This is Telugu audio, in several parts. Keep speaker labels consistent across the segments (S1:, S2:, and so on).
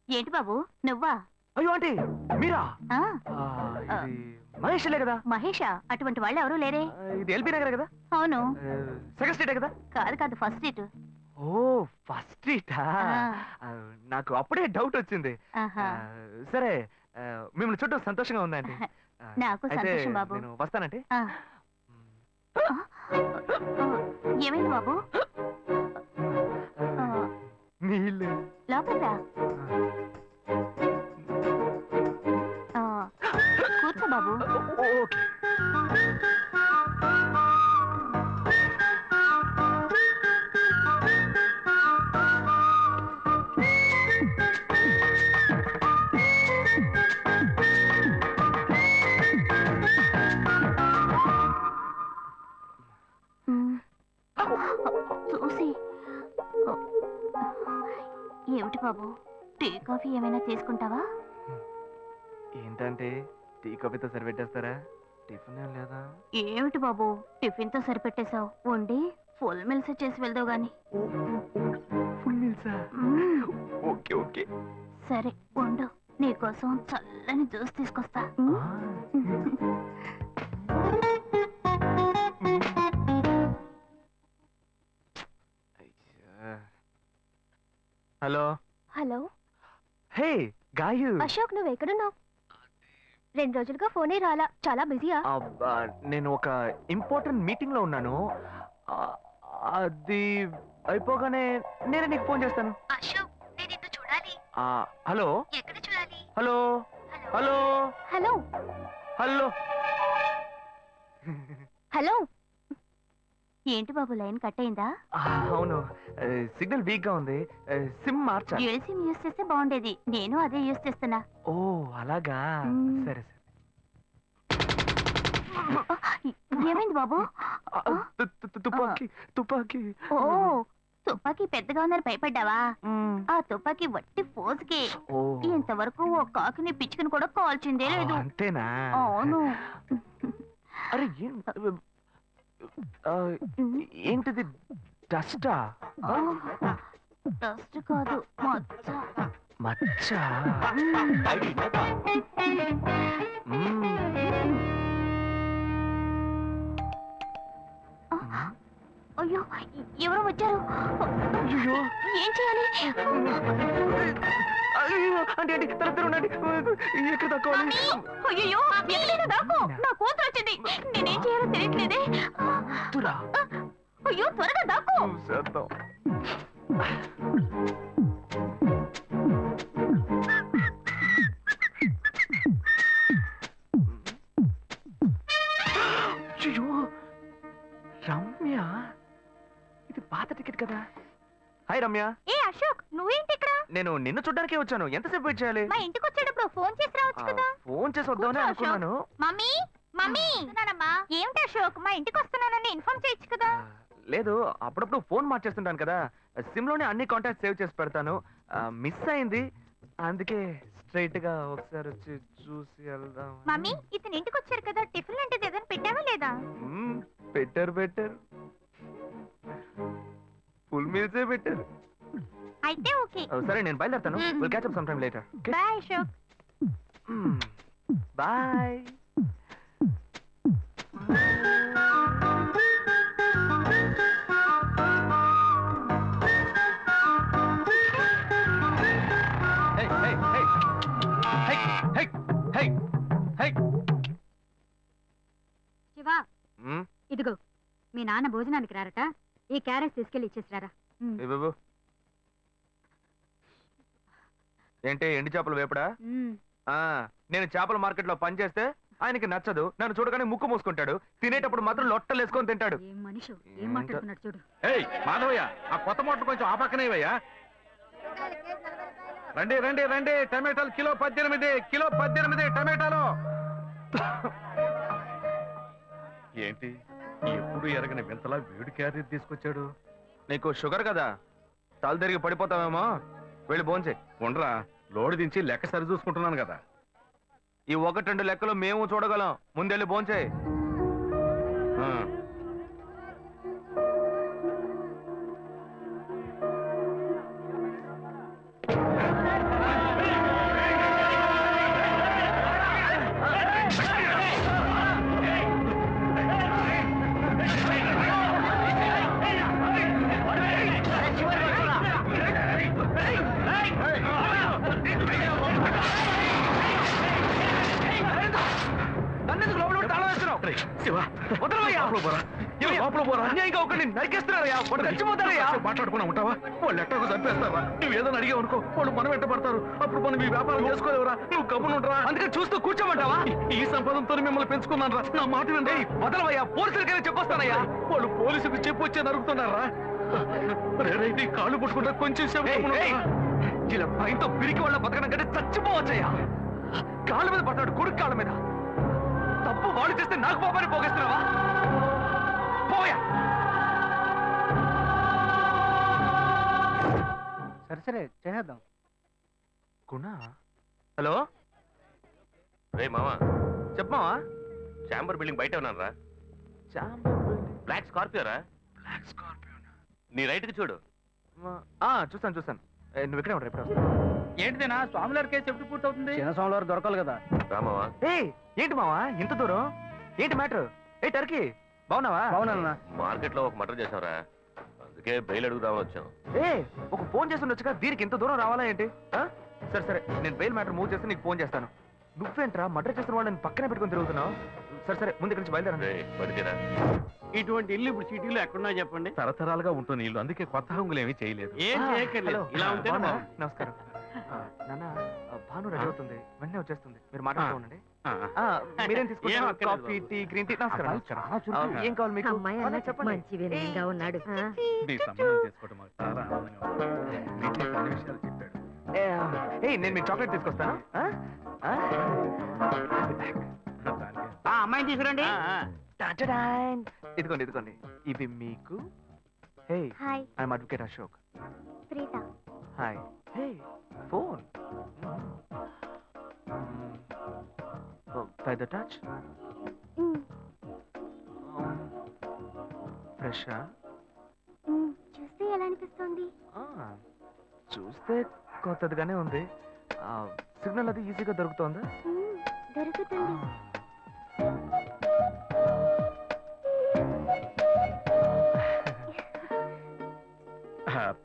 S1: ఏంటి బాబు నువ్వా?
S2: అయ్యో ఆంటీ మీరా?
S1: ఆ,
S2: ఇది మహేష్లే కదా?
S1: మహేషా? అటువంటి వాళ్ళు ఎవరూ లేరే.
S2: ఇది ఎల్బీ నగర్ కదా?
S1: అవును.
S2: సెకండ్ స్ట్రీటే కదా?
S1: కాదు కాదు, ఫస్ట్ సీట్.
S2: ఓ ఫస్ట్ స్ట్రీటా? నాకు అప్పుడే డౌట్ వచ్చింది. సరే మిమ్మల్ని చుట్టూ సంతోషంగా ఉందండి.
S1: నాకు సంతోషం బాబు.
S2: నేను వస్తానంటే.
S1: ఏమైంది బాబు?
S2: నీళ్ళు
S1: లోపల రా. కూర్చో బాబు.
S2: ఓకే.
S1: చూసి ఏమిటి బాబు, టీ కాఫీ ఏమైనా తీసుకుంటావా?
S2: ఏంటంటే టీ కాఫీతో సరిపెట్టేస్తారా? టిఫిన్ ఏం లేదా?
S1: ఏమిటి బాబు టిఫిన్ తో సరిపెట్టేశావు? వండి ఫుల్ మిల్స్ చేసి వెళ్దావు గాని.
S2: ఫుల్ మీల్సా? Okay okay.
S1: సరే వండు, నీకోసం చల్లని జ్యూస్ తీసుకొస్తా.
S2: Hello.
S1: Hello.
S2: Hey Gayu.
S1: Ashok, నువ్వు ఎక్కడున్నావు? 2 రోజులుగా ఫోనే రాలా, చాలా బిజీయా?
S2: నేను ఒక ఇంపార్టెంట్ మీటింగ్ లో ఉన్నాను. అది అయిపోగానే నేనే నీకు ఫోన్ చేస్తాను.
S1: అశోక్, నేను నిన్ను చూడాలి.
S2: హలో.
S1: ఎక్కడ చూడాలి?
S2: Hello hello
S1: hello
S2: hello
S1: hello. ఏంటి బాబు లైన్ కట్ అయిందా?
S2: అవును, సిగ్నల్ వీక్ గా ఉంది. సిమ్ మార్చా.
S1: డ్యూయల్ సిమ్ యూస్ చేస్తే బాగుండేది. నేను అదే యూస్ చేస్తున్నా.
S2: ఓ అలాగా. సరే సరే.
S1: ఏమైంది బాబు?
S2: తుపాకీ తుపాకీ.
S1: ఓ తుపాకీ పెద్దగా ఉందని భయపడ్డావా? ఆ తుపాకీ వట్టి ఫోజుకే. ఇంతవరకు ఓ కాకిని పిచ్చుకుని కూడా కాల్చిందే లేదు.
S2: అంతేనా?
S1: అవును.
S2: అరే ఏంటిది? డస్టా?
S1: డస్ట్ కాదు, మచ్చ.
S2: మచ్చ?
S1: అయ్యో ఎవరో వచ్చారు.
S2: అయ్యో
S1: ఏం చేయాలి?
S2: అయ్యో అంటే అంటే తరతరుండండి. ఎక్కడ తక్కువాలి?
S1: అయ్యో ఎక్కడైనా దాక్కో, నా కూతురు వచ్చింది. నేనేం చేయాలో తెలియట్లేదే. అయ్యో త్వరగా దాక్కో.
S2: చేద్దాం. అయ్యో రమ్య, ఇది పాత టికెట్ కదా? హాయ్ రమ్య.
S1: ఏ అశోక్, నువ్వేంటి ఇక్కడ?
S2: నేను నిన్ను చూడ్డానికే వచ్చాను. ఎంతసేపు వెయిట్ చేయాలి?
S1: మా ఇంటికి వచ్చేటప్పుడు ఫోన్ చేసి రావచ్చు కదా.
S2: ఫోన్ చేసి వద్దామని అనుకున్నాను.
S1: మమ్మీ మమ్మీ ఏమిటి అశోక్, మా ఇంటికి వస్తున్నానని ఇన్ఫార్మ్ చేయొచ్చు కదా.
S2: లేదు, అప్పుడప్పుడు ఫోన్ మార్చేస్తుంటాను కదా, సిమ్ లోనే అన్ని కాంటాక్ట్ సేవ్ చేసి పెడతాను. మిస్ అయింది, అందుకే స్ట్రైట్ గా ఒకసారి వచ్చి చూసి వెళ్దాం.
S1: మమ్మీ ఇతను ఇంటికి వచ్చారు కదా, టిఫిన్ లాంటిది ఏదైనా పెట్టావా లేదా?
S2: బెటర్ బెటర్, ఫుల్ మీల్సే బెటర్.
S1: అయితే ఓకే.
S2: సరే నేను బయలుదేరుతాను. Will catch up some time later.
S1: Bye Ashok.
S2: Bye.
S1: Shiva, ఇదిగో మీ నాన్న భోజనానికి రారట, ఈ క్యారెట్ తీసుకెళ్లి ఇచ్చేసిరారా.
S2: ఏంటి ఎండి చేపలు వేపడా? నేను చేపల మార్కెట్ లో పని చేస్తే ఆయనకి నచ్చదు. నన్ను చూడగానే ముక్కు మూసుకుంటాడు. తినేటప్పుడు మాత్రం లొట్టలు వేసుకొని తింటాడు.
S1: ఏం మాట్లాడుతున్నాడు చూడు.
S2: మాధవయ్య, ఆ కొత్త మోటార్ కొంచెం ఆ పక్కనేవయ్యా. రండి రండి రండి, టమాటాలు కిలో 18, కిలో 18 టమాటాలు. ఏంటి ఎప్పుడు ఎరగని వింతలా వేడి క్యారెట్ తీసుకొచ్చాడు? నీకు షుగర్ కదా, తల తిరిగి పడిపోతావేమో. వెళ్ళి భోంచే. ఉండరా, లోడు దించి లెక్క సరి చూసుకుంటున్నాను కదా. ఈ 1-2 లెక్కలు మేము చూడగలం. ముందెళ్ళి భోంచే. శివ
S3: వదలవయ్యా.
S2: లోపల పోరా. లోపల పోరా.
S3: అన్యాయంగా ఒకరిని నరికేస్తున్నారయ్యా, వాడు చచ్చిపోతారయ్యా.
S2: మాట్లాడుకున్నా ఉంటావా? వాళ్ళు ఎట్టకు చంపేస్తారా? నువ్వు ఏదైనా అడిగావు అనుకో, వాళ్ళు మనం వెంట పడతారు. అప్పుడు మనం ఈ వ్యాపారం చేసుకోలేవరా? నువ్వు కబునుంటరా?
S3: అందుకని చూస్తూ కూర్చోమంటావా?
S2: ఈ సంపదంతో మిమ్మల్ని పెంచుకున్నాను రా. నా మాట వినండి.
S3: వదలవయ్యా, పోలీసులకైనా చెప్పొస్తానయ్యా.
S2: వాళ్ళు పోలీసులకు చెప్పొచ్చే నరుగుతున్నారా? నీ కాళ్ళు పుట్టుకుంటా కొంచెం సేపు
S3: ఏయ్,
S2: గమ్మున
S3: ఏయ్,
S2: ఉండరా?
S3: ఇలా భయంతో పిరికి వాళ్ళ బతకడం కంటే చచ్చిపోవచ్చయ్యా. కాళ్ళ మీద పడ్డాడు, కొడుకు కాళ్ళ మీద. తప్పు వాడు చేస్తే నాకు పాపాన్ని పోగేస్తున్నావా? పోయా.
S4: సరే చేద్దాం.
S3: గుణ, హలో
S5: రే మామా,
S3: చెప్పమావా?
S5: చాంబర్ బిల్డింగ్ బయట ఉన్నాను రా. బ్లాక్ స్కార్పియో రా.
S3: Black Scorpio.
S5: నీ రైట్ కి చూడు.
S3: చూస్తాను. నువ్వు ఇక్కడే ఉంటా, ఎప్పుడు వస్తా?
S4: ఏంటిదేనా స్వామివారి కేసు ఎప్పుడు పూర్తవుతుంది? చిన్న స్వామివారు దొరకాలి కదా.
S5: రామావా,
S3: ఏంటి మావా ఇంత దూరం? ఏంటి మ్యాటర్? టర్కీ బాగున్నావా?
S4: అవునన్నా.
S5: మార్కెట్ లో ఒక మర్డర్ చేసావురా, అందుకే బెయిల్ అడుగుదామని వచ్చాం.
S3: ఒక ఫోన్ చేసి ఉండొచ్చుగా, దీనికి ఇంత దూరం రావాలా ఏంటి? సరే నేను బెయిల్ మ్యాటర్ మూవ్ చేస్తే నీకు ఫోన్ చేస్తాను. నువ్వేంట్రా మర్డర్ చేసిన వాళ్ళని పక్కనే పెట్టుకుని తిరుగుతున్నావు? సరే ముందు ఇక్కడి నుంచి బయలుదేరండి.
S5: రే పడితేరా.
S6: ఇటువంటి ఇల్లు ఇప్పుడు సిటీలో ఎక్కడున్నా చెప్పండి.
S2: తరతరాలుగా ఉంటుంది ఇల్లు, అందుకే కొత్త హంగులు ఏమీ చేయలేదు.
S6: ఏం చేయక్కర్లేదు, ఇలా ఉంటే
S3: నమస్కారం. నాన్న, భాను రెడీ అవుతుంది, వెంటనే వచ్చేస్తుంది. మీరు మాట్లాడుతూ ఉండండి. మీరేం
S6: ఏం
S3: తీసుకుంటారు?
S6: అక్కర్లేదు
S3: కాఫీ, టీ, గ్రీన్ టీ? నమస్కారం. ఏం కావాలి మీకు?
S7: అమ్మాయి అన్న
S3: చెప్పండి.
S7: మంచి వినయంగా ఉన్నాడు.
S2: నీ సంబంధం చేసుకోవడం మాకు చాలా ఆనందంగా ఉంది. నీతో కొన్ని విషయాలు చెప్పాడు.
S3: నేను మీకు చాక్లెట్ తీసుకొస్తాను.
S2: దానికి
S6: అమ్మాయిని తీసుకురండి.
S3: ఇదిగోండి ఇవి మీకు. Hey,
S1: hi
S3: I'm advocate Ashok.
S1: Preetha.
S3: Hi. Hey, phone. By the touch. ఫ్రెషా?
S1: చూస్తే ఎలా అనిపిస్తుంది?
S3: చూస్తే కొత్తదిగానే ఉంది. సిగ్నల్ అది ఈజీగా దొరుకుతోందా?
S1: దొరుకుతుంది.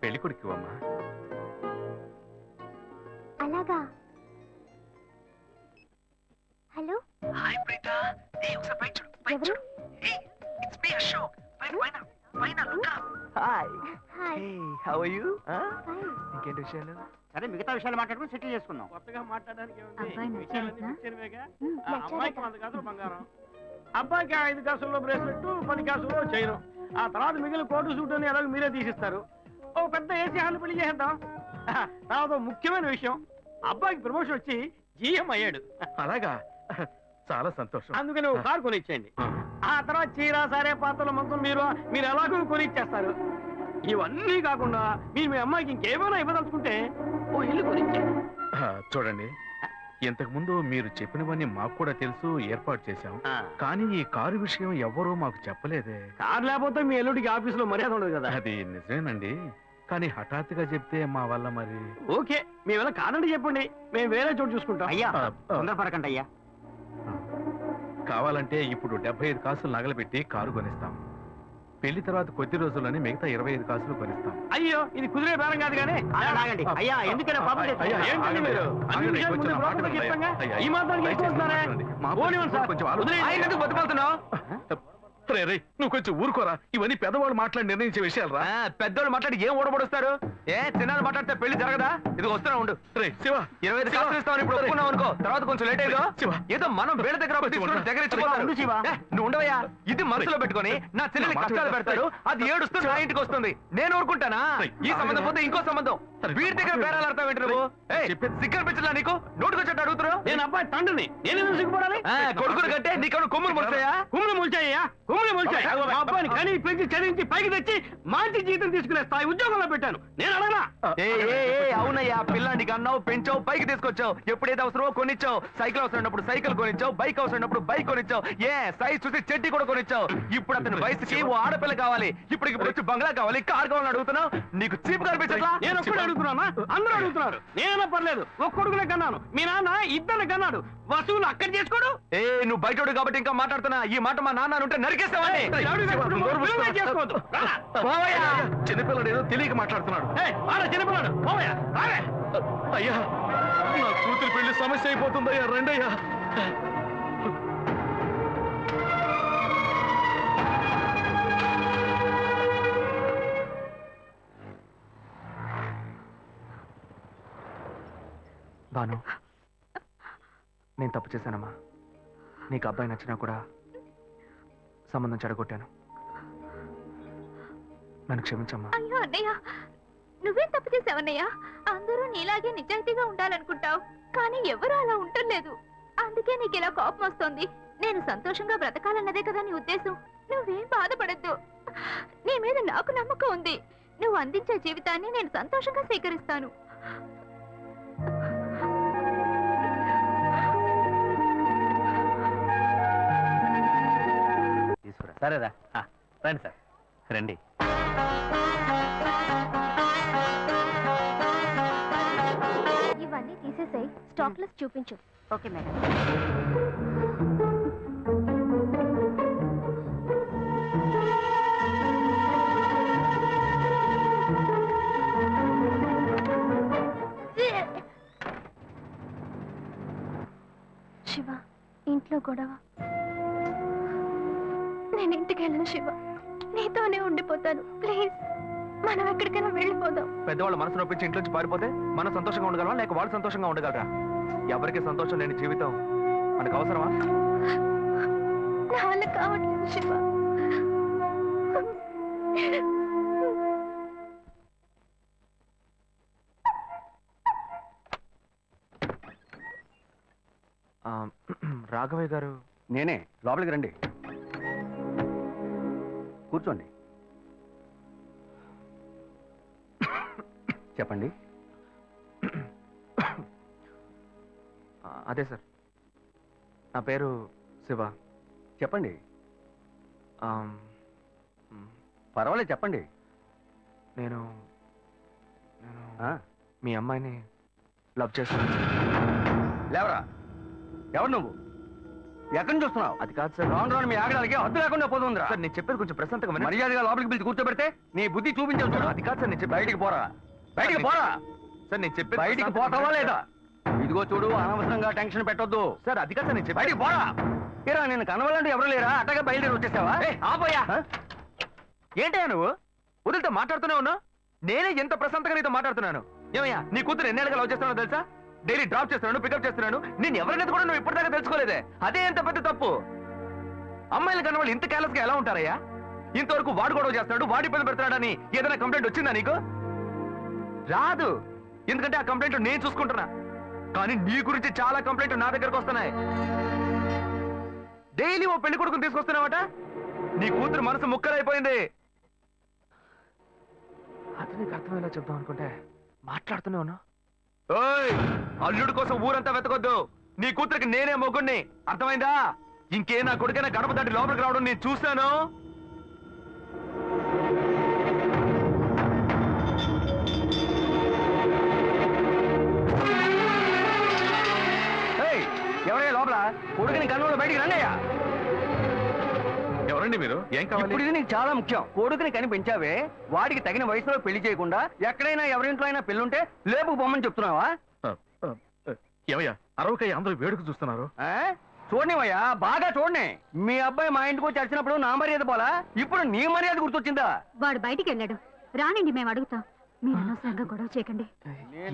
S2: పెళ్లి కొడుకు అమ్మా.
S1: అలాగా. Hello,
S3: hi Preetha. ఒకసారి పైకి చూడు, పైకి
S1: ఎవరు?
S3: చూడు. It's me Ashok. పైన look up. Hi.
S1: Hi.
S3: How are you?
S1: Fine.
S3: ఇంకేంటి విషయాలు?
S6: సరే మిగతా విషయాలు మాట్లాడుకుని సెటిల్ చేసుకుందాం. కొత్తగా మాట్లాడడానికి
S7: అబ్బాయి నచ్చాడా?
S6: అమ్మాయికి 100 కాసులు బంగారం, అబ్బాయికి 5 కాసుల్లో బ్రేస్లెట్, 10 కాసుల్లో చైన్. ఆ తర్వాత మిగిలిన కోటు సూట్ అని ఎలాగో మీరే తీసిస్తారు. ఓ పెద్ద ఏసీ హాల్ పెళ్లి చేద్దాం. తర్వాత ముఖ్యమైన విషయం, అబ్బాయికి ప్రమోషన్ వచ్చి జీఎం అయ్యాడు.
S2: అలాగా, చాలా సంతోషం.
S6: అందుకని ఒక కారు కొనిచ్చేయండి. ఆ తర్వాత చీర, సారే, పాత్రల మొత్తం మీరు ఎలాగో కొనిచ్చేస్తారు. ఇవన్నీ కాకుండా మీరు మీ అమ్మాయికి ఇంకేమైనా ఇవ్వదలుచుకుంటే ఓ ఇల్లు కొనిచ్చేయండి.
S2: చూడండి, ఇంతకు ముందు మీరు చెప్పినవన్నీ మాకు కూడా తెలుసు, ఏర్పాటు చేశాం. కానీ ఈ కారు విషయం ఎవ్వరూ మాకు చెప్పలేదే.
S6: కారు లేకపోతే మీ ఎల్లుడికి ఆఫీసులో మర్యాద ఉండదు కదా.
S2: అది నిజమేనండి, కానీ హఠాత్తుగా చెప్తే మా వల్ల మరి.
S6: ఓకే, మీ వల్ల కాదండి చెప్పండి, మేము వేరే చోటు చూసుకుంటాం. అయ్యా
S2: తొందరపడకండి
S6: అయ్యా.
S2: కావాలంటే ఇప్పుడు 75 కాసులు నగలబెట్టి కారు కొనిస్తాం. పెళ్లి తర్వాత కొద్ది రోజుల్లోనే మిగతా 25 కాసులు కొనిస్తాం.
S6: అయ్యో, ఇది కుదిరే బేరం కాదు కానీ ఆగండి. అయ్యా ఎందుకైనా పాపం చేస్తున్నారు? ఏంటండి మీరు? అన్ని విషయాలు ముందు బ్రోకర్తో చెప్పంగా, ఈ మాత్రానికి ఎక్కువ వస్తున్నారే? పోనివ్వండి సార్, వదిలేయండి.
S3: ఆయన ఎందుకు బతుకుతున్నావు?
S2: నువ్వు కొంచెం ఊరుకోరా, ఇవన్నీ పెద్దవాళ్ళు మాట్లాడి నిర్ణయించే విషయాలు రా.
S3: పెద్దోళ్ళు మాట్లాడి ఏం ఓడబడుస్తారు? చిన్నాళ్ళు మాట్లాడితే పెళ్లి జరగదా? ఇది వస్తున్నా ఉండు.
S2: శివ,
S3: 25 కాసులు ఇస్తామని ఇప్పుడు ఒప్పుకున్నావు అనుకో, తర్వాత కొంచెం లేట్ అయ్యో.
S2: శివ.
S3: ఏదో మనం వేరే దగ్గర అప్పు తీసుకుని దగ్గర ఇచ్చిపోతారు.
S6: ఉండు శివ.
S3: నువ్వు ఉండవయ్యా, ఇది మనసులో పెట్టుకొని నా చెల్లెలి కష్టాలు పెడతారు, అది ఏడుస్తూ నా ఇంటికి వస్తుంది. నేను ఊరుకుంటానా? ఈ సంబంధం పోతే ఇంకో సంబంధం. వీడి దగ్గర బేరాలు ఆడతావు ఏంటి నువ్వు? సిగ్గర్ పిచ్చలా నీకు? నోటుకొచ్చేట్టు అడుగుతున్నావు.
S6: నేను అబ్బాయి తండ్రిని, నేను ఎందుకు సిగ్గుపడాలి?
S3: కొడుకులు కంటే నీకు కొమ్ములు ముడతాయా?
S6: కుమ్ములు ముల్చాయ్యా, కుమ్ములు ముల్చాయి. మా అబ్బాయిని కని పెంచి చదివించి పైకి తెచ్చి మంచి జీతం తీసుకునే స్థాయి ఉద్యోగంలో పెట్టాను. నేను అడగనా?
S3: అవునయ్యా, పిల్లానికి అన్నావు, పెంచావు, పైకి తీసుకొచ్చావు. ఎప్పుడైతే అవసరమో కొనిచ్చావు. సైకిల్ అవసరమైనప్పుడు సైకిల్ కొనిచ్చావు, బైక్ అవసరమైనప్పుడు బైక్ కొనిచ్చావు. సైజ్ చూసి చెట్టి కూడా కొనిచ్చావు. ఇప్పుడు అతని వయసుకి ఓ ఆడపిల్ల కావాలి, ఇప్పుడు వచ్చి బంగ్లా కావాలి, కార్ కావాలని అడుగుతున్నావు. నీకు చీప్ కనిపించట్లా?
S6: నేను ఒక్కడే అడుగుతున్నా, అందరూ అడుగుతున్నారు. నేనైనా పర్లేదు, ఒక్క కొడుకునే కన్నాను, మీ నాన్న 2 కన్నాడు. వసూలు అక్కడ చేసుకోడు.
S3: నువ్వు బయటోడు కాబట్టి ఇంకా మాట్లాడుతున్నా. ఈ మాట మా నాన్న ఉంటే నరికేస్తావని.
S6: చేసుకోవద్దు.
S2: చిన్నపిల్లడు ఏదో తెలియక మాట్లాడుతున్నాడు.
S6: చిన్నపిల్లాడు పోవయ్యా.
S2: అయ్యా, నా కూతురు పెళ్లి సమస్య అయిపోతుందయ్యా, రండయ్యా.
S3: భాను, నేను తప్పు చేశానమ్మా. నీకు అబ్బాయి నచ్చినా కూడా సంబంధం చెడగొట్టాను. నన్ను క్షమించమ్మా.
S1: అయ్యో అన్నయ్య, నువ్వేం తప్పు చేసావన్నయ్య? అందరూ నీలాగే నిజాయితీగా ఉండాలనుకుంటావు, కానీ ఎవరు అలా ఉండలేదు. అందుకే నీకు ఇలా కోపం వస్తుంది. నేను సంతోషంగా బ్రతకాలన్నదే కదా నీ ఉద్దేశం. నువ్వేం బాధపడద్దు. నీ మీద నాకు నమ్మకం ఉంది. నువ్వు అందించే జీవితాన్ని నేను సంతోషంగా స్వీకరిస్తాను.
S5: తీసుకురా. సరేరా, రండి సార్, రండి.
S1: ఇవన్నీ తీసేసాయి, స్టాక్ లిస్ట్ చూపించు. Okay madam. శివ, ఇంట్లో గొడవ. నేను ఇంటికి వెళ్ళను శివ, నీతోనే ఉండిపోతాను. ప్లీజ్, మనం ఎక్కడికైనా వెళ్ళిపోదాం.
S3: పెద్దవాళ్ళ మనసు నొప్పించి ఇంట్లోంచి పారిపోతే మనం సంతోషంగా ఉండగలమా, లేక వాళ్ళు సంతోషంగా ఉండగలరా? ఎవరికి సంతోషం లేని జీవితం మనకు అవసరమా?
S1: నా వల్ల కావట్లేదు శివ.
S3: రాఘవయ్య గారు.
S4: నేనే, లోపలికి రండి, కూర్చోండి. చెప్పండి.
S3: అదే సార్, నా పేరు శివ.
S4: చెప్పండి,
S3: ఆమ్,
S4: పర్వాలేదు చెప్పండి.
S3: నేను నేను
S4: ఆ,
S3: మీ అమ్మాయిని లవ్ చేస్తాను.
S4: లేవరా, ఎవరు నువ్వు? ఎక్కడి నుంచి చూస్తున్నావు?
S3: అది కాదు సార్.
S4: రాను రాను మీ ఆగడానికి హద్దు లేకుండా పోతుందిరా.
S3: సార్, నేను చెప్పేది కొంచెం ప్రశాంతంగా వినండి.
S4: మర్యాదగా లోపలికి పిలిచి కూర్చోబెడితే నీ బుద్ధి చూపించావు చూడు.
S3: అది కాదు సార్, నేను
S4: బయటికి పోరా, బయటికి పోరా.
S3: సార్, నేను చెప్పేది
S4: బయటికి
S3: ప్రశాంతంగా
S4: పోతావా
S3: వినండి
S4: లేదా?
S3: సార్.
S4: ఇదిగో చూడు, అనవసరంగా టెన్షన్ పెట్టొద్దు.
S3: సార్, అది కాదు సార్, నేను చెప్పేది.
S4: బయటికి పోరా. ఏరా, నేను కనవాలంటే ఎవరు లేరా? అట్టగా బయలుదేరి వచ్చేసావా?
S3: ఆపోయా.
S4: ఆ?
S3: ఏంటయ్యా నువ్వు? వదిలితో మాట్లాడుతూనే ఉన్నా. నేనే ఎంత ప్రశాంతంగా నీతో మాట్లాడుతున్నాను. ఏమయ్యా, నీ కూతురు ఎన్నేళ్ళగా లవ్ చేస్తున్నావు తెలుసా? డైలీ డ్రాప్ చేస్తున్నాను, పికప్ చేస్తున్నాను. నేను ఎవరినైతే కూడా నువ్వు ఇప్పటిదాకా తెలుసుకోలేదే. అదే ఎంత పెద్ద తప్పు. అమ్మాయిలు కన్నా వాళ్ళు ఇంత కేర్లెస్ గా ఎలా ఉంటారయ్యా? ఇంతవరకు వాడు గొడవ చేస్తున్నాడు, వాడి ఇబ్బంది పెడతాడని ఏదైనా కంప్లైంట్ వచ్చిందా నీకు? రాదు, ఎందుకంటే ఆ కంప్లైంట్ నేను చూసుకుంటున్నా. కానీ నీ గురించి చాలా కంప్లైంట్ నా దగ్గరకు వస్తున్నాయి. డైలీ ఓ పెళ్లి కొడుకుని తీసుకొస్తున్నావట. నీ కూతురు మనసు ముక్కలైపోయింది. అది నీకు అర్థమయ్యేలా చెప్దాం అనుకుంటే మాట్లాడుతూనే ఉన్నా. ఓయ్, అల్లుడి కోసం ఊరంతా వెతకొద్దు. నీ కూతురికి నేనే మొగ్గుణ్ణి, అర్థమైందా? ఇంకే నా కొడుకైనా గడప దాటి లోపలికి రావడం నేను చూశాను.
S4: ఏయ్, ఎవరయ్యా లోపల? కొడుకుని కన్నులో బయటికి రండియ్యా.
S2: ఎవరండి మీరు? ఏం కావాలి?
S4: ఇప్పుడు ఇది నీకు చాలా ముఖ్యం. కొడుకుని కని పెంచావే, వాడికి తగిన వయసులో పెళ్లి చేయకుండా ఎక్కడైనా ఎవరింట్లో అయినా పెళ్ళుంటే లేపు బొమ్మని చెప్తున్నావా?
S2: ఏమయ్యా, అరవకయ్య అందరూ వేడుక చూస్తున్నారు.
S4: ఆ? చూడనివయ్యా, బాగా చూడని. మీ అబ్బాయి మా ఇంటికి వచ్చి వచ్చినప్పుడు నా మర్యాద పోలా, ఇప్పుడు నీ మర్యాద గుర్తొచ్చిందా?
S7: వాడు బయటికి వెళ్ళాడు, రానండి, మేము అడుగుతాం. మీరు అనవసరంగా గొడవ చేయకండి.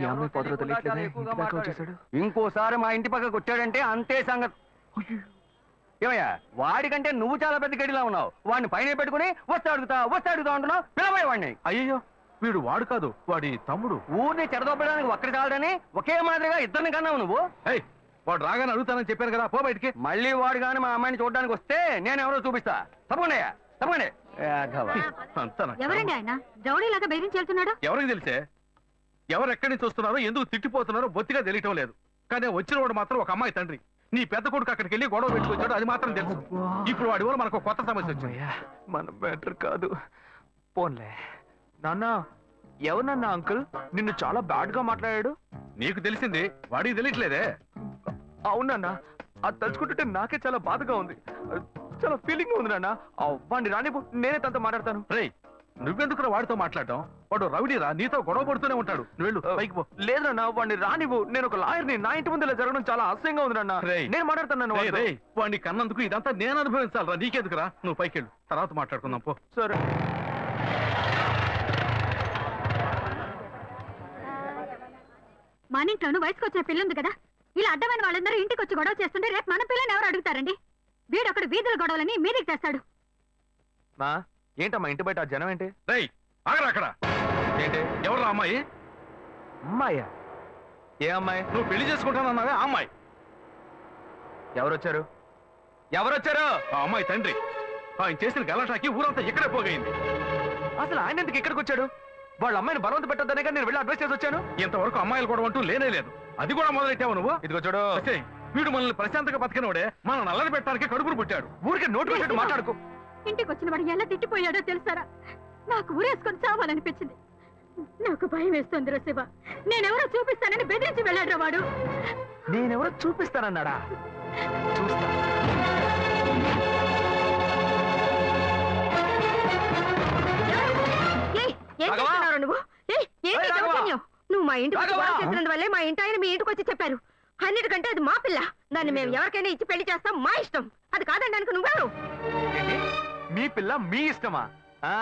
S3: ఈ అమ్మాయి పొదలో తెలియట్లేదే, ఇంటి దాకా వచ్చేసాడు.
S4: ఇంకోసారి మా ఇంటి పక్కకు వచ్చాడంటే అంతే సంగతి. ఏమయ్యా, వాడికంటే నువ్వు చాలా పెద్ద గడిలా ఉన్నావు. వాడిని పైన పెట్టుకుని వస్తా అడుగుతా అంటున్నావు. పిలవయ్య వాడిని.
S2: అయ్యో, వీడు వాడు కాదు, వాడి తమ్ముడు.
S4: ఊరిని చెడదొప్పడానికి ఒక్కడి చాలని ఒకే మాదిరిగా ఇద్దరిని కన్నావు నువ్వు.
S2: ఏయ్, వాడు రాగానే అడుగుతానని చెప్పాను కదా, పో బయటికి.
S4: మళ్ళీ వాడు గాని మా అమ్మాయిని చూడడానికి వస్తే నేను ఎవరో చూపిస్తా. తప్పకుండా తప్పకుండా.
S2: అంతా నాకు
S7: ఎవరండి ఆయన? రౌడీలాగా బెదిరించి వెళ్తున్నాడు.
S2: ఎవరికి తెలిసే? ఎవరు ఎక్కడి నుంచి వస్తున్నారో, ఎందుకు తిట్టిపోతున్నారో బొత్తిగా తెలియటం లేదు. కానీ వచ్చిన వాడు మాత్రం ఒక అమ్మాయి తండ్రి. నీ పెద్ద కొడుకు అక్కడికి వెళ్ళి గొడవ పెట్టుకొచ్చాడు, అది మాత్రం తెలుసు. ఇప్పుడు వాడి వల్ల మనకు కొత్త సమస్య వచ్చింది.
S3: అమ్మయ్యా, మన బెటర్ కాదు. పోన్లే. నాన్న, ఎవరన్నా అంకుల్ నిన్ను చాలా బ్యాడ్ గా మాట్లాడాడు?
S2: నీకు తెలిసింది, వాడికి తెలియట్లేదే.
S3: అవునన్నా, అది తలుచుకుంటుంటే నాకే చాలా బాధగా ఉంది. చాలా ఫీలింగ్ ఉంది నాన్న. వాడిని రానివ్వు, నేనే తనతో మాట్లాడతాను.
S2: రేయ్, నువ్వెందుకు వాడితో మాట్లాడటం? వాడు రౌడీరా, నీతో గొడవ పడుతూనే ఉంటాడు. నువ్వు వెళ్ళు, పైకి పో.
S3: లేదు నాన్న, వాడిని రానివ్వు. నేను ఒక లాయర్ని. నా ఇంటి ముందు ఇలా జరగడం చాలా అసహ్యంగా ఉంది నాన్న.
S2: రేయ్.
S3: నేను మాట్లాడతాను.
S2: రేయ్, వాడిని కన్నందుకు ఇదంతా నేను అనుభవించాలరా, నీకెందుకురా? నువ్వు పైకి వెళ్ళు, తర్వాత మాట్లాడుకుందాం పో.
S3: సరే.
S7: మన ఇంట్లోనూ వయసుకు వచ్చిన పిల్ల ఉంది కదా, ఇలా అడ్డమైన వాళ్ళందరూ ఇంటికి వచ్చి గొడవ చేస్తుంటే రేపు మన పిల్లని ఎవరు అడుగుతారండి? వీడొకడు వీధుల గొడవలని మీదికి తెస్తాడు.
S3: మా ఏంటమ్మా ఇంటి బయట ఆ జనం ఏంటి?
S2: రేయ్ ఆగరా అక్కడ.
S3: ఏంటి
S2: ఎవరు అమ్మాయి?
S3: అమ్మాయ్యా? ఏ అమ్మాయి?
S2: నువ్వు పెళ్లి చేసుకుంటానన్నావే ఆ అమ్మాయి.
S3: ఎవరొచ్చారు? ఎవరొచ్చారు?
S2: ఆ అమ్మాయి తండ్రి. ఆయన చేసిన గలాటాకి ఊరంతా ఇక్కడే పోగైంది.
S3: అసలు ఆయన ఎందుకు ఇక్కడికి వచ్చాడు? వాళ్ళ అమ్మాయిని బలవంత పెట్టొద్దనే కానీ నేను వెళ్ళి అడ్వైస్ చేసి వచ్చాను.
S2: ఇంతవరకు అమ్మాయిలు కూడా అంటూ లేనే లేదు. అది కూడా మొదలెట్టావు నువ్వు.
S3: ఇదిగో చూడు,
S2: అసే, వీడు మనల్ని ప్రశాంతంగా బతికినోడే మన నల్లని పెట్టడానికి కడుపును పుట్టాడు.
S3: ఊరికే నోటు పెట్టట్టు మాట్లాడుకో.
S7: ఇంటికి వచ్చిన వాడు ఎలా తిట్టిపోయాడో తెలుసారా? నాకు ఊరేసుకొని చావాలనిపించింది. నాకు భయం వేస్తుంది శివ. నేనెవరో చూపిస్తానని బెదిరించి వెళ్ళాడు వాడు.
S3: నేనెవరో చూపిస్తానన్నాడా? చూస్తా.
S7: ఏం
S3: రాఘవా!
S7: చేస్తున్నావు నువ్వు?
S3: ఏయ్, రాఘవా!
S7: నువ్వు మా ఇంటికి వచ్చి
S3: రాఘవా!
S7: గొడవ చేసినందువల్లే మా ఇంటి ఆయన మీ ఇంటికి వచ్చి చెప్పారు. అన్నిటికంటే అది మా పిల్ల. దాన్ని మేము ఎవరికైనా ఇచ్చి పెళ్లి చేస్తాం, మా ఇష్టం. అది కాదండానికి నువ్వెవరు?
S3: ఏంటి? మీ పిల్ల మీ ఇష్టమా? ఆ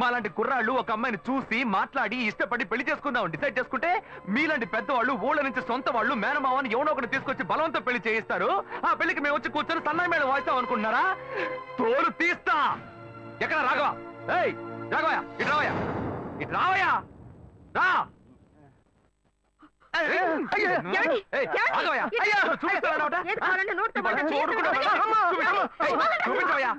S3: మాలాంటి కుర్రాళ్ళు ఒక అమ్మాయిని చూసి మాట్లాడి ఇష్టపడి పెళ్లి చేసుకుందాం డిసైడ్ చేసుకుంటే, మీలాంటి పెద్దవాళ్ళు ఊళ్ళ నుంచి సొంత వాళ్ళు మేనమావని ఎవనో ఒకటి తీసుకొచ్చి బలవంతం పెళ్లి చేయిస్తారు. ఆ పెళ్లికి మేము వచ్చి కూర్చొని సన్నాయి మేళ వాయిస్తాం అనుకుంటున్నారా? తోలు తీస్తా. ఎక్కడ రాఘవ? ఏయ్ రాఘవయ్య, ఇటు రావయ్యా, ఇటు రావయ్యా, రా.
S7: ఏమండి? ఏమండి?
S3: చూపిస్తావా?
S7: ఏది కావాలంటే నోటితో మాట
S3: చూడు
S7: చేయొద్దు.
S3: కూడా. చూపించవయ్యా.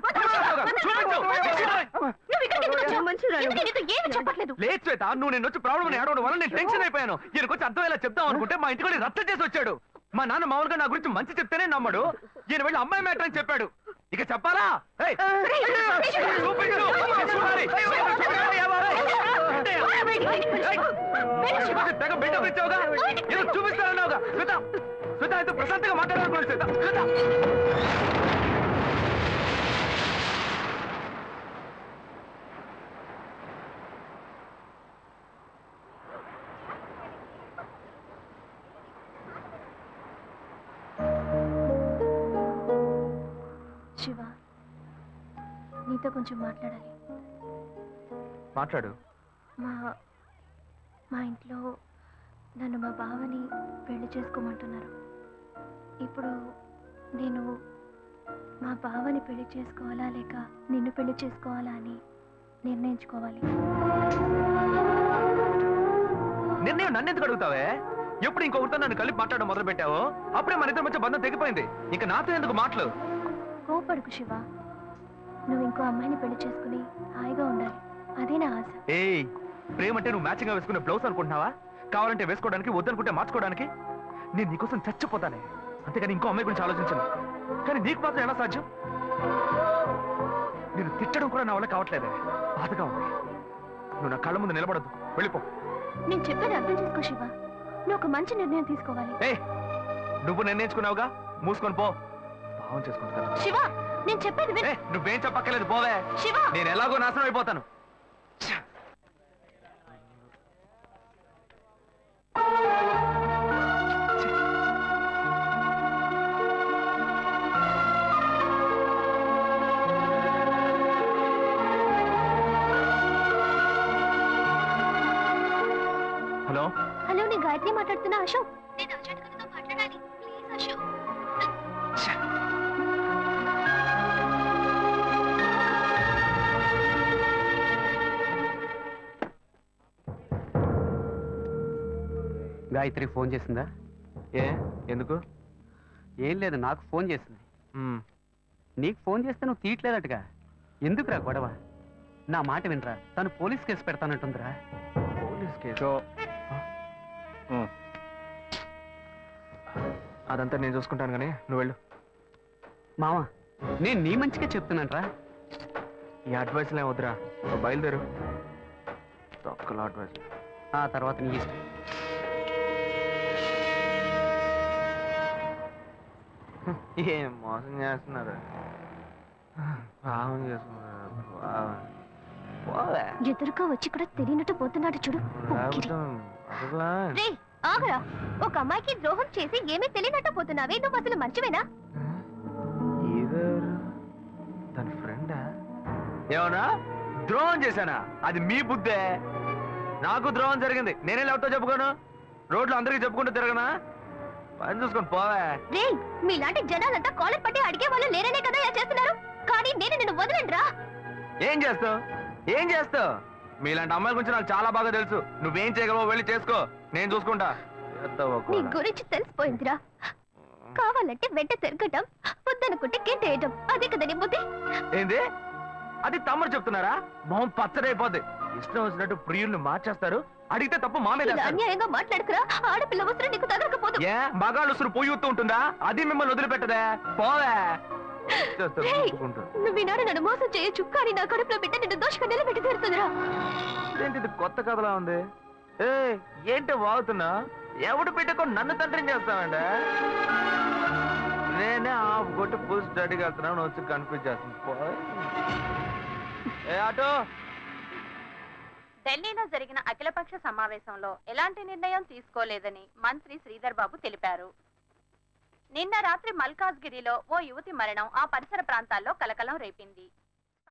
S7: నువ్వు ఇక్కడికి ఎందుకు వచ్చావు? మనుషురాలు.
S1: ఏమి చెప్పట్లేదు.
S3: లేదు శ్వేత, నువ్వు నేను వచ్చి ప్రాబ్లం ఏడవడం వల్ల నేను టెన్షన్ అయిపోయాను. ఈయనకొచ్చి అర్థమయ్యేలా చెప్తాం అనుకుంటే మా ఇంటికి వెళ్ళి రచ్చ చేసి వచ్చాడు. మా నాన్న మామూలుగా నా గురించి మంచి చెప్తేనే నమ్మడు. ఈయన వెళ్ళి అమ్మాయి మ్యాటర్ అని చెప్పాడు. ఇక చెప్పాలా? ఏయ్, చూపించు. చూడాలి. తెగ బిల్డప్ ఇచ్చావుగా, ఏదో చూపిస్తానన్నావుగా. శ్వేత, శ్వేత అయితే ప్రశాంతంగా మాట్లాడాలనుకోండి. శ్వేత, శ్వేత.
S1: శివ, నీతో కొంచెం మాట్లాడాలి.
S3: మాట్లాడు.
S1: మా ఇంట్లో నన్ను మా బావని పెళ్లి చేసుకోమంటున్నారు. ఇప్పుడు నేను మా బావని పెళ్లి చేసుకోవాలా లేక నిన్ను పెళ్లి చేసుకోవాలా అని నిర్ణయించుకోవాలి.
S3: నిర్ణయం నన్ను ఎందుకు అడుగుతావే? ఎప్పుడు ఇంకొకరితో నన్ను కలిపి మాట్లాడడం మొదలు పెట్టావో అప్పుడే మన ఇద్దరి మధ్య బంధం తెగిపోయింది. ఇంకా నాతో ఎందుకు మాటలు?
S1: కోపడుకు శివ, నువ్వు ఇంకో అమ్మాయిని పెళ్లి చేసుకుని హాయిగా ఉండాలి. అదే నా ఆశ.
S3: ఏయ్, ప్రేమ అంటే నువ్వు మ్యాచింగ్ గా వేసుకునే బ్లౌజ్ అనుకుంటున్నావా? కావాలంటే వేసుకోవడానికి, వద్దనుకుంటే మార్చుకోవడానికి. నేను నీకోసం చచ్చిపోతానే, అంతేగాని ఇంకో అమ్మాయి గురించి ఆలోచించను. కానీ నీకు మాత్రం ఎలా సాధ్యం? నేను తిట్టడం కూడా నా వల్ల కావట్లేదే, బాధగా ఉంది. నువ్వు నా కళ్ళ ముందు నిలబడద్దు, వెళ్ళిపో.
S1: నేను చెప్పేది అర్థం చేసుకో శివ, నువ్వు ఒక మంచి నిర్ణయం తీసుకోవాలి.
S3: ఏయ్, నువ్వు నిర్ణయించుకున్నావుగా, మూసుకొని పో. భావం చేసుకుంటా.
S1: శివ, నేను చెప్పేది విను.
S3: నువ్వేం చెప్పక్కర్లేదు, పోవే.
S1: శివ,
S3: నేను ఎలాగో నాశనం అయిపోతాను. హలో
S1: హలో, నేను గాయత్రి మాట్లాడుతున్నా. అశోక్, నేను అర్జెంట్ గా నీతో మాట్లాడాలి. ప్లీజ్ అశోక్.
S4: గాయత్రి ఫోన్ చేసిందా?
S3: ఏ ఎందుకు?
S4: ఏం లేదు, నాకు ఫోన్ చేసింది. నీకు ఫోన్ చేస్తే నువ్వు తీయట్లేదటగా. ఎందుకురా గొడవ? నా మాట వినరా, తను పోలీస్ కేసు పెడతానంటుందిరా.
S3: Police case? అదంతా నేను చూసుకుంటాను కానీ నువ్వు వెళ్ళు.
S4: మావా, నేను నీ మంచిగా చెప్తున్నానరా.
S3: ఈ అడ్వైస్లే వద్దురా, నువ్వు బయలుదేరు. తొక్కల అడ్వైస్.
S4: ఆ తర్వాత నీ ఇష్టం.
S3: ఏం మోసం చేస్తున్నారు, భావం చేస్తున్నారు.
S1: ఎదురుగా వచ్చి కూడా తెలియనట్టు పోతున్నాడు చూడు. రేయ్, ఆగరా. ఒక అమ్మాయికి ద్రోహం చేసి ఏమీ తెలియనట్టు పోతున్నావే, నువ్వు అసలు మంచివేనా?
S3: తన ఫ్రెండా? ఏమన్నా ద్రోహం చేశానా? అది మీ బుద్ధే. నాకు ద్రోహం జరిగింది, నేనే ఎవరితో చెప్పుకోను. రోడ్లు అందరికీ చెప్పుకుంటూ తిరగనా పని చూసుకొని పోవే.
S1: రే మీలాంటి జనాలంతా కాలర్ పట్టి అడిగే వాళ్ళు లేరనే కదా ఇలా చేస్తున్నారు కానీ నేను నిన్ను వదలండ్రా.
S3: ఏం చేస్తావు ఏం చేస్తావు? మీలాంటి అమ్మాయిల గురించి నాకు చాలా బాగా తెలుసు. నువ్వేం చేయగలవో వెళ్ళి చేసుకో, నేను చూసుకుంటా.
S1: నీ గురించి తెలిసిపోయిందిరా. కావాలంటే వెంట తిరగటం, వద్దనుకుంటే గెంటేయటం, అదే కదా నీ బుద్ధి.
S3: ఏంది అది తమ్ముడు చెప్తున్నారా? మొహం పచ్చడైపోద్ది. ఇష్టం వచ్చినట్టు ప్రియుల్ని మార్చేస్తారు. అడిగితే తప్పు మా మీద
S1: ఇలా
S3: వేస్తారు.
S1: అన్యాయంగా మాట్లాడుకురా. ఆడపిల్ల వస్త్రం నీకు తగలకపోదు.
S3: ఏ మగాళ్ళు ఉసురు పొయ్యి ఉంటుందా? అది మిమ్మల్ని వదిలిపెట్టదే. పోవే. చేస్తారు,
S1: రేయ్,
S3: ఒప్పుకుంటా.
S1: నువ్వు ఈనాడు నన్ను మోసం చేయొచ్చు కానీ నా కడుపులో బిడ్డ నిన్ను దోషంగా నిలబెట్టి తీరుతుందిరా.
S3: ఇదేంటి ఇది కొత్త కథలా ఉంది? ఏ ఏంటి వాగుతున్నా? ఎవడు పెట్టుకో నన్ను తండ్రిని చేస్తావంటే? నేనే ఆఫ్ కొట్టి ఫుల్ స్టడీకి వెళ్తున్నాను, వచ్చి కన్ఫ్యూజ్ చేస్తుంది. ఏ ఆటో
S8: ఢిల్లీలో జరిగిన అఖిలపక్ష సమావేశంలో ఎలాంటి నిర్ణయం తీసుకోలేదని మంత్రి శ్రీధర్ బాబు తెలిపారు. నిన్న రాత్రి మల్కాజ్గిరిలో ఓ యువతి మరణం ఆ పరిసర ప్రాంతాల్లో కలకలం రేపింది.